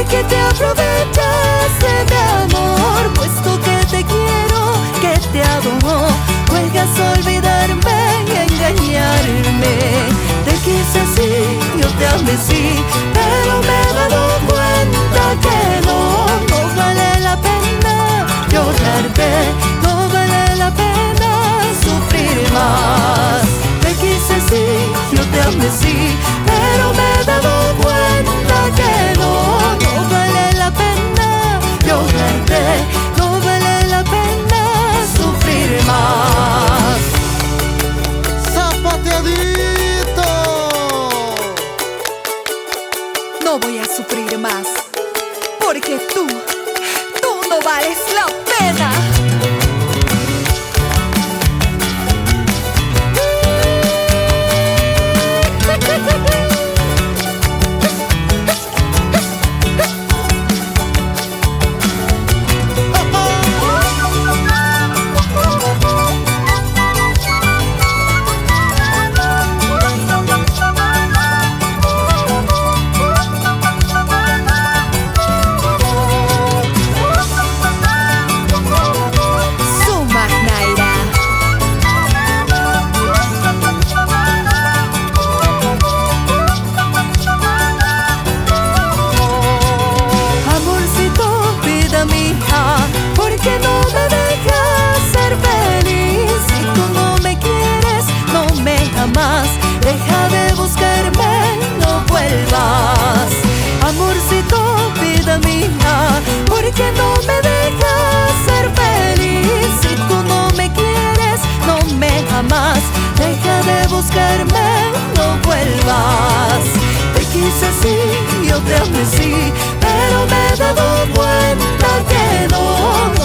Que te aprovechas de mi amor, puesto que te quiero, que te adoro. Juegas a olvidarme y a engañarme. Te quise así, yo te amé sí, pero me he dado cuenta que no vale la pena llorarte, no vale la pena sufrir más. Te quise así, yo te amé sí, pero me he dado cuenta que no vale la pena llorarte, no vale la pena sufrir más. ¡Zapateadito! No voy a sufrir más, porque tú no vales la pena. Porque no me dejas ser feliz. Si tú no me quieres, no me amas, deja de buscarme, no vuelvas. Amorcito, vida mía, porque no me dejas ser feliz. Si tú no me quieres, no me amas, deja de buscarme, no vuelvas. Te quise así, yo te amé sí, pero me he dado cuenta que no